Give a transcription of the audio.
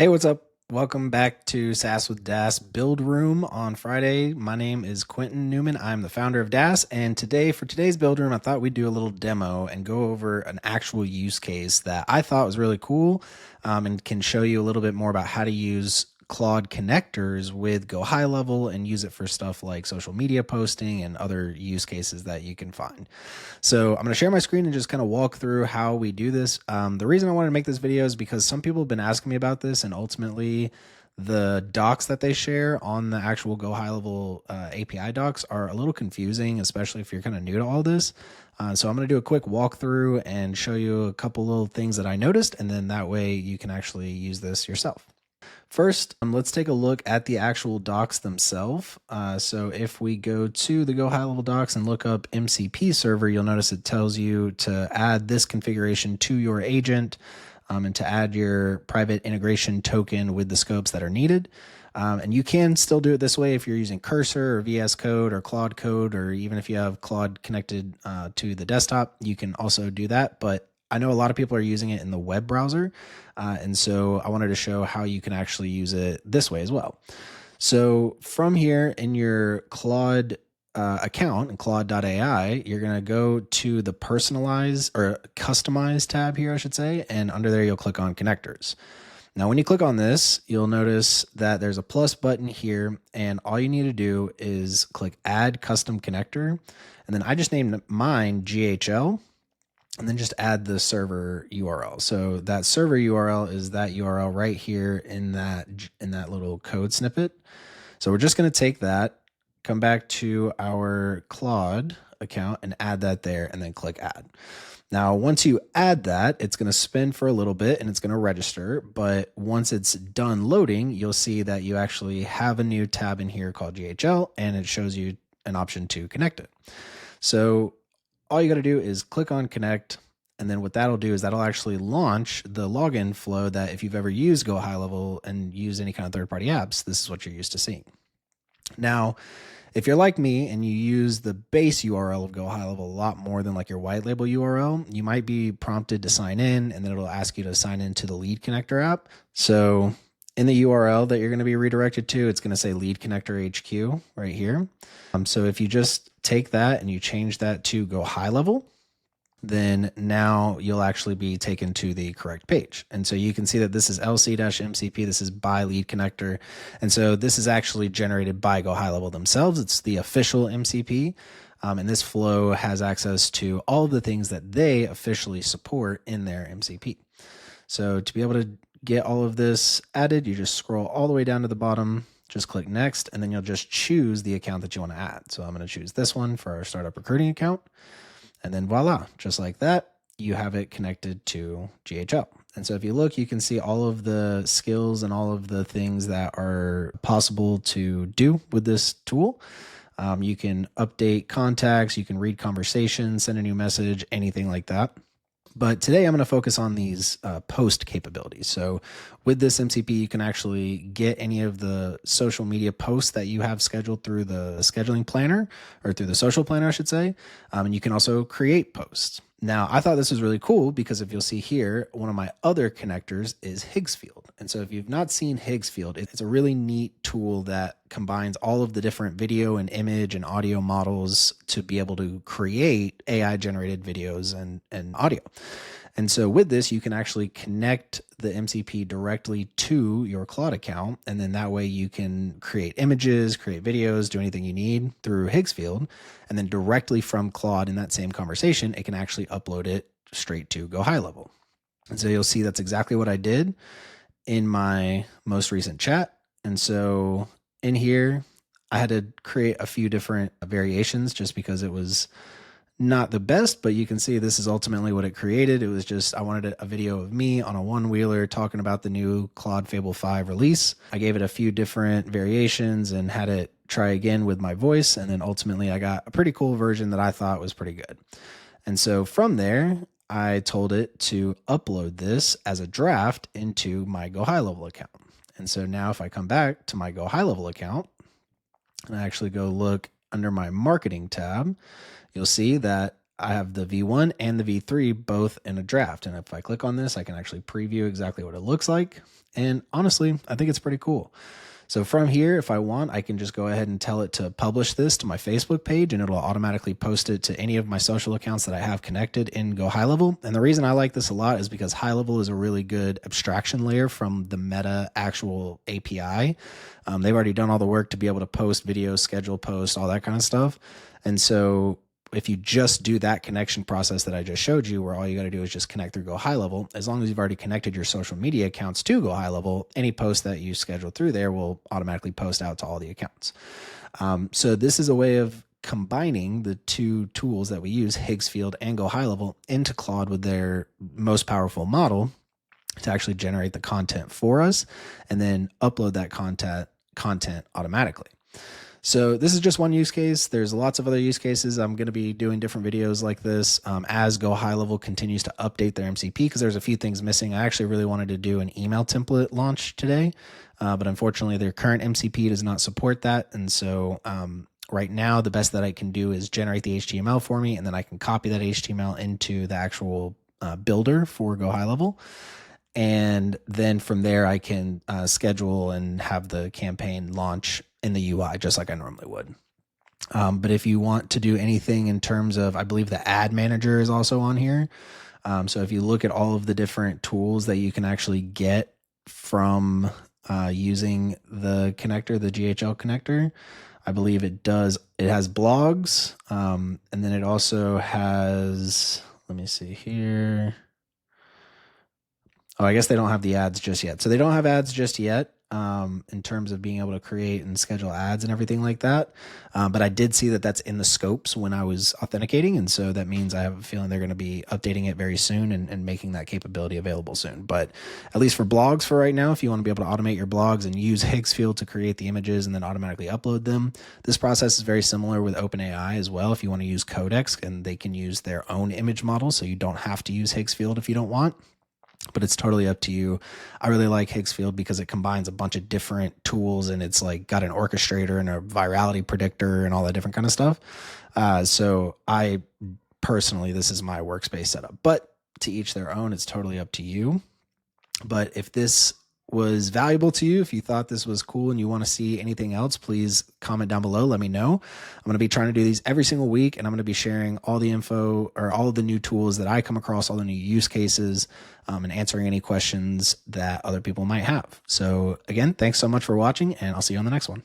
Hey, what's up? Welcome back to SaaS with DAS Build Room on Friday. My name is Quinton Newman. I'm the founder of DAS, and today, for today's Build Room, I thought we'd do a little demo and go over an actual use case that I thought was really cool, and can show you a little bit more about how to use Claude Connectors with GoHighLevel and use it for stuff like social media posting and other use cases that you can find. So I'm going to share my screen and just kind of walk through how we do this. The reason I wanted to make this video is because some people have been asking me about this, and ultimately the docs that they share on the actual GoHighLevel API docs are a little confusing, especially if you're kind of new to all this. So I'm going to do a quick walkthrough and show you a couple little things that I noticed, and then that way you can actually use this yourself. First, let's take a look at the actual docs themselves. So if we go to the GoHighLevel docs and look up MCP Server, you'll notice it tells you to add this configuration to your agent, and to add your private integration token with the scopes that are needed. And you can still do it this way if you're using Cursor or VS Code or Claude Code, or even if you have Claude connected to the desktop, you can also do that. But I know a lot of people are using it in the web browser, and so I wanted to show how you can actually use it this way as well. So from here in your Claude account in Claude.ai, you're going to go to the personalize or customize tab here, I should say, and under there you'll click on connectors. Now, when you click on this, you'll notice that there's a plus button here, and all you need to do is click add custom connector. And then I just named mine GHL, and then just add the server URL. So that server URL is that URL right here in that little code snippet. So we're just going to take that, come back to our Claude account and add that there, and then click add. Now, once you add that, it's going to spin for a little bit and it's going to register. But once it's done loading, you'll see that you actually have a new tab in here called GHL, and it shows you an option to connect it. So all you got to do is click on connect, and then what that'll do is that'll actually launch the login flow that if you've ever used GoHighLevel and use any kind of third-party apps, this is what you're used to seeing. Now, if you're like me and you use the base URL of GoHighLevel a lot more than like your white label URL, you might be prompted to sign in, and then it'll ask you to sign into the Lead Connector app. So in the URL that you're going to be redirected to, it's going to say Lead Connector HQ right here. So if you just take that and you change that to GoHighLevel, then now you'll actually be taken to the correct page. And so you can see that this is LC-MCP, this is by Lead Connector. And so this is actually generated by GoHighLevel themselves. It's the official MCP. And this flow has access to all of the things that they officially support in their MCP. So to be able to get all of this added, you just scroll all the way down to the bottom, just click next, and then you'll just choose the account that you want to add. So I'm going to choose this one for our startup recruiting account. And then voila, just like that, you have it connected to GHL. And so if you look, you can see all of the skills and all of the things that are possible to do with this tool. You can update contacts, you can read conversations, send a new message, anything like that. But today I'm going to focus on these post capabilities. So with this MCP, you can actually get any of the social media posts that you have scheduled through the scheduling planner, or through the social planner, I should say. And you can also create posts. Now, I thought this was really cool because if you'll see here, one of my other connectors is Higgsfield. And so if you've not seen Higgsfield, it's a really neat tool that combines all of the different video and image and audio models to be able to create AI generated videos and audio. And so with this, you can actually connect the MCP directly to your Claude account. And then that way you can create images, create videos, do anything you need through Higgsfield. And then directly from Claude in that same conversation, it can actually upload it straight to GoHighLevel. And so you'll see that's exactly what I did in my most recent chat. And so in here, I had to create a few different variations just because it was not the best, but you can see this is ultimately what it created. It was just, I wanted a video of me on a one-wheeler talking about the new Claude Fable 5 release. I gave it a few different variations and had it try again with my voice. And then ultimately I got a pretty cool version that I thought was pretty good. And so from there, I told it to upload this as a draft into my GoHighLevel account. And so now if I come back to my GoHighLevel account and I actually go look under my marketing tab, you'll see that I have the V1 and the V3 both in a draft. And if I click on this, I can actually preview exactly what it looks like. And honestly, I think it's pretty cool. So from here, if I want, I can just go ahead and tell it to publish this to my Facebook page, and it'll automatically post it to any of my social accounts that I have connected in GoHighLevel. And the reason I like this a lot is because HighLevel is a really good abstraction layer from the Meta actual API. They've already done all the work to be able to post videos, schedule posts, all that kind of stuff. And so if you just do that connection process that I just showed you, where all you got to do is just connect through GoHighLevel, as long as you've already connected your social media accounts to GoHighLevel, any post that you schedule through there will automatically post out to all the accounts. So this is a way of combining the two tools that we use, Higgsfield and GoHighLevel, into Claude with their most powerful model to actually generate the content for us and then upload that content automatically. So this is just one use case. There's lots of other use cases. I'm going to be doing different videos like this as GoHighLevel continues to update their MCP, because there's a few things missing. I actually really wanted to do an email template launch today, but unfortunately their current MCP does not support that. And so right now the best that I can do is generate the HTML for me, and then I can copy that HTML into the actual builder for GoHighLevel. And then from there, I can schedule and have the campaign launch in the UI just like I normally would. But if you want to do anything in terms of, I believe the ad manager is also on here. So if you look at all of the different tools that you can actually get from using the connector, the GHL connector, I believe it has blogs. And then it also has, let me see here. Oh, I guess they don't have the ads just yet. So they don't have ads just yet in terms of being able to create and schedule ads and everything like that. But I did see that that's in the scopes when I was authenticating. And so that means I have a feeling they're going to be updating it very soon and making that capability available soon. But at least for blogs for right now, if you want to be able to automate your blogs and use Higgsfield to create the images and then automatically upload them, this process is very similar with OpenAI as well. If you want to use Codex, and they can use their own image model, so you don't have to use Higgsfield if you don't want. But it's totally up to you. I really like Higgsfield because it combines a bunch of different tools, and it's like got an orchestrator and a virality predictor and all that different kind of stuff. So I personally, this is my workspace setup, but to each their own. It's totally up to you. But if this was valuable to you, if you thought this was cool and you want to see anything else, please comment down below. Let me know. I'm going to be trying to do these every single week, and I'm going to be sharing all the info or all of the new tools that I come across, all the new use cases, and answering any questions that other people might have. So again, thanks so much for watching, and I'll see you on the next one.